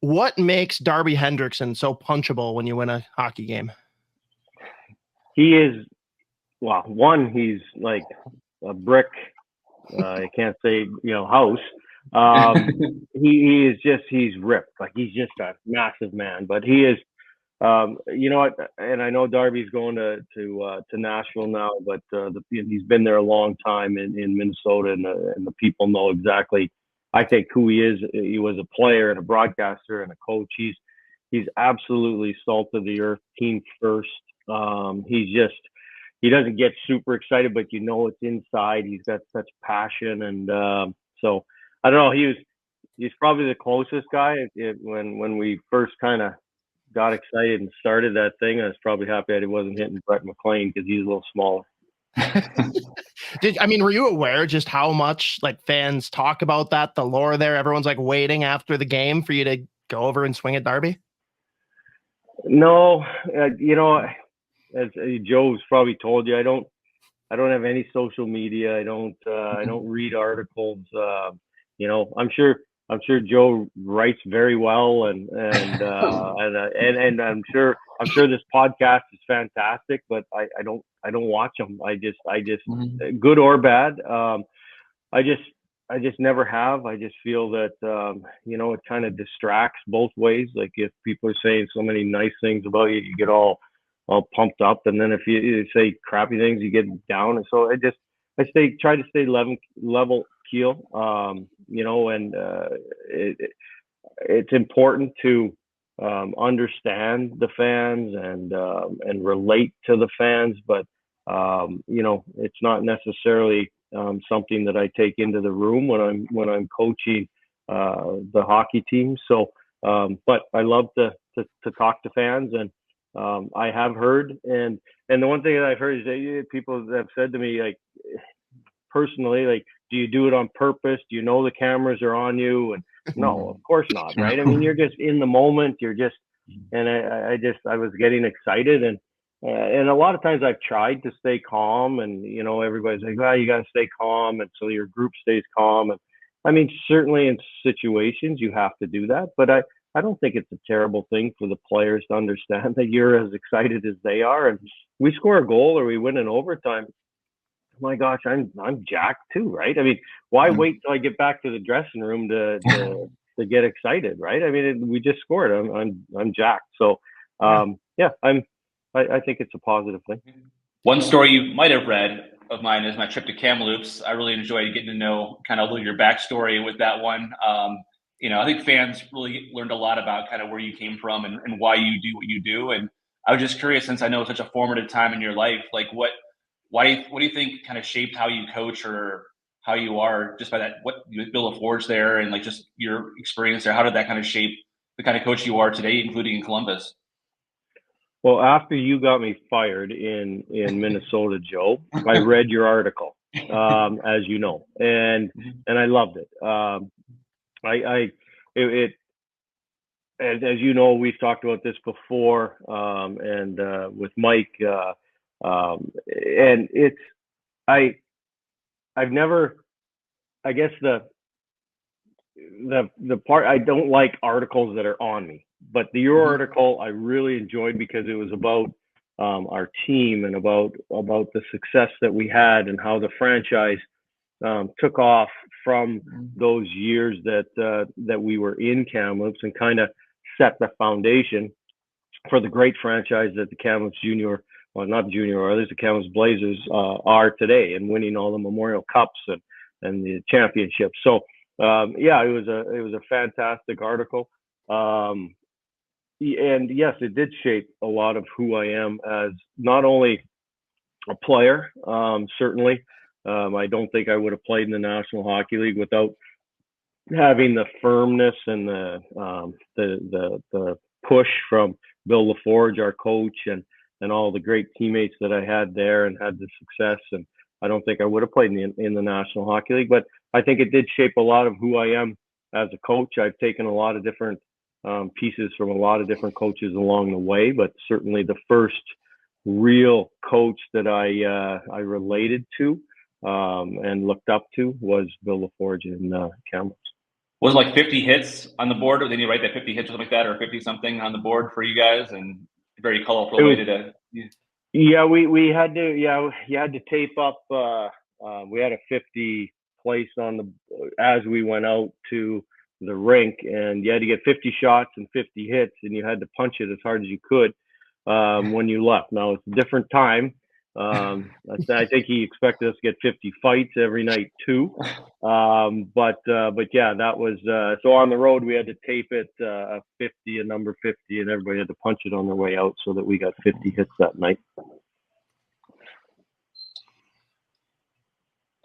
What makes Darby Hendrickson so punchable when you win a hockey game? He is, well, one, he's like a brick. I can't say, house. He is just, he's ripped. Like, he's just a massive man, but he is, you know what? And I know Darby's going to Nashville now, but he's been there a long time in Minnesota, and the people know exactly, I think, who he is. He was a player and a broadcaster and a coach. He's absolutely salt of the earth, team first. He doesn't get super excited, but it's inside. He's got such passion, and so I don't know. He's probably the closest guy. When we first kind of got excited and started that thing, I was probably happy that he wasn't hitting Brett McLean because he's a little smaller. Were you aware just how much fans talk about that, the lore there? Everyone's waiting after the game for you to go over and swing at Darby? No, as Joe's probably told you, I don't have any social media. I don't read articles. I'm sure Joe writes very well, and I'm sure this podcast is fantastic, but I don't watch them. I just good or bad. I just never have. I just feel that it kind of distracts both ways. Like, if people are saying so many nice things about you, you get all pumped up, and then if you say crappy things, you get down. And so I try to stay level keel. And it's important to understand the fans and relate to the fans, but it's not necessarily something that I take into the room when I'm coaching the hockey team. So, but I love to talk to fans, and I have heard, and the one thing that I've heard is that people have said to me, personally, do you do it on purpose? Do you know the cameras are on you? And no, of course not, right? You're just in the moment. And I was getting excited, and a lot of times I've tried to stay calm, and everybody's like, well, you got to stay calm, and so your group stays calm. And certainly in situations you have to do that, but I don't think it's a terrible thing for the players to understand that you're as excited as they are. And we score a goal or we win in overtime, my gosh, I'm jacked too, right? Why wait till I get back to the dressing room to get excited, right? We just scored. I'm jacked. So I think it's a positive thing. One story you might have read of mine is my trip to Kamloops. I really enjoyed getting to know kind of a little your backstory with that one. I think fans really learned a lot about kind of where you came from and why you do what you do. And I was just curious, since I know it's such a formative time in your life, what do you think kind of shaped how you coach or how you are, just by that, what you build a forge there, and just your experience there? How did that kind of shape the kind of coach you are today, including in Columbus? Well, after you got me fired in Minnesota, Joe, I read your article, as you know, and I loved it. As you know, we've talked about this before, and with Mike, and I've never, I guess the part, I don't like articles that are on me, but your article I really enjoyed because it was about our team and about the success that we had and how the franchise took off from those years that we were in Kamloops, and kind of set the foundation for the great franchise that the Kamloops Junior, well, not Junior Oilers, the Kamloops Blazers are today, and winning all the Memorial Cups and the championships. So it was a fantastic article. And yes, it did shape a lot of who I am as not only a player, certainly. I don't think I would have played in the National Hockey League without having the firmness and the push from Bill LaForge, our coach, and all the great teammates that I had there and had the success. And I don't think I would have played in the National Hockey League, but I think it did shape a lot of who I am as a coach. I've taken a lot of different pieces from a lot of different coaches along the way, but certainly the first real coach that I related to and looked up to was Bill LaForge in Kamloops. Was it like 50 hits on the board, or did you write that 50 hits or something like that, or 50 something on the board for you guys? And very colorful way to. Yeah, we had to. Yeah, you had to tape up. We had a 50 place on the as we went out to the rink, and you had to get 50 shots and 50 hits, and you had to punch it as hard as you could when you left. Now it's a different time. I think he expected us to get 50 fights every night too. But yeah, that was so on the road we had to tape it a 50, a number 50, and everybody had to punch it on their way out so that we got 50 hits that night.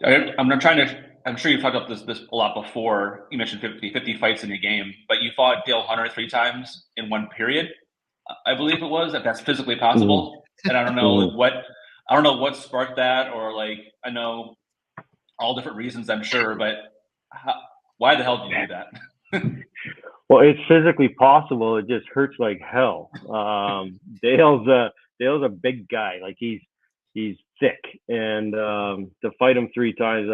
I'm sure you've talked about this a lot before. You mentioned 50 fights in a game, but you fought Dale Hunter 3 times in one period, I believe it was, if that's physically possible. And I don't know what sparked that, or like, I know all different reasons, I'm sure, but why the hell did you do that? Well, it's physically possible. It just hurts like hell. Dale's a big guy. Like he's thick, and to fight him 3 times,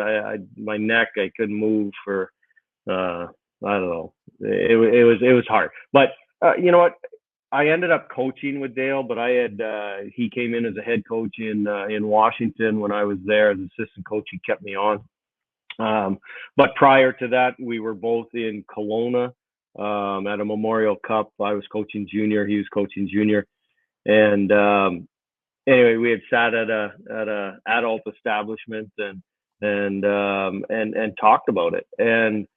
my neck, I couldn't move for I don't know. It was hard. But you know what? I ended up coaching with Dale, but he came in as a head coach in Washington when I was there as assistant coach. He kept me on. But prior to that, we were both in Kelowna at a Memorial Cup. I was coaching junior, he was coaching junior, and anyway, we had sat at a adult establishment and talked about it. And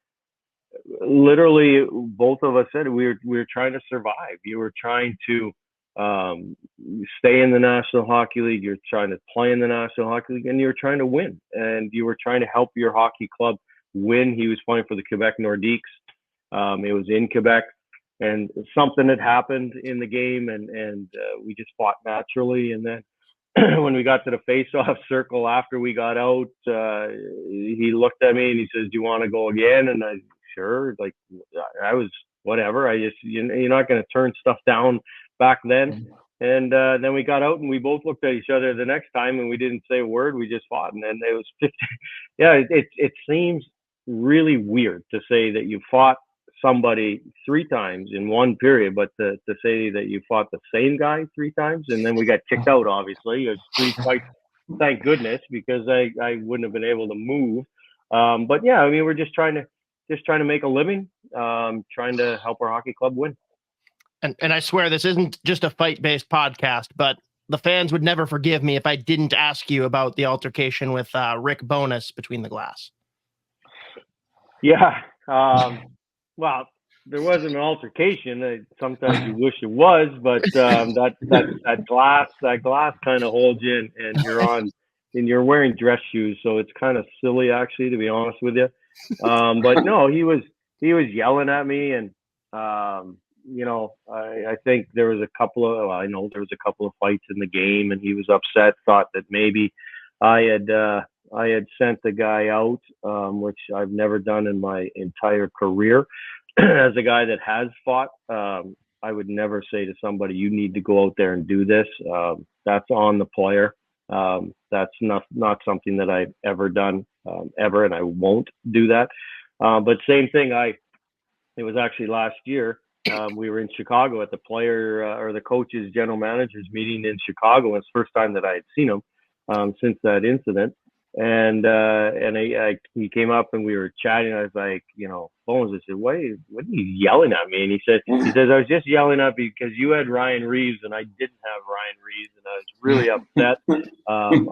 literally, both of us said we were trying to survive. You were trying to stay in the National Hockey League. You're trying to play in the National Hockey League, and you were trying to win. And you were trying to help your hockey club win. He was playing for the Quebec Nordiques. It was in Quebec. And something had happened in the game, and we just fought naturally. And then when we got to the face-off circle after we got out, he looked at me and he says, "Do you want to go again?" And I, sure. Like, I was whatever. I just, you're not going to turn stuff down back then. And then we got out and we both looked at each other the next time and we didn't say a word. We just fought. And then it was 50. Yeah, it seems really weird to say that you fought somebody 3 times in one period, but to say that you fought the same guy 3 times, and then we got kicked out, obviously. It was 3 fights, thank goodness, because I wouldn't have been able to move. But yeah, I mean, we're just trying to make a living, trying to help our hockey club win. And I swear this isn't just a fight-based podcast, but the fans would never forgive me if I didn't ask you about the altercation with Rick Bowness between the glass. Yeah. Well, there wasn't an altercation. Sometimes you wish it was, but that glass kind of holds you, and you're wearing dress shoes, so it's kind of silly, actually, to be honest with you. But no, he was yelling at me, and you know, I think there was a couple of fights in the game, and he was upset, thought that maybe I had sent the guy out, which I've never done in my entire career. As a guy that has fought, I would never say to somebody, "You need to go out there and do this." That's on the player. That's not something that I've ever done, ever, and I won't do that. But same thing. It was actually last year. We were in Chicago at the player or the coaches, general managers meeting in Chicago. It's the first time that I had seen him since that incident. And he came up and we were chatting. I was like, you know, Bones, I said, what are you yelling at me? And he says, I was just yelling at you because you had Ryan Reeves and I didn't have Ryan Reeves, and I was really upset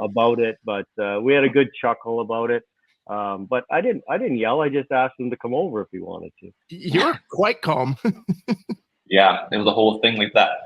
about it. But we had a good chuckle about it. But I didn't yell. I just asked him to come over if he wanted to. You're quite calm. Yeah, it was a whole thing like that.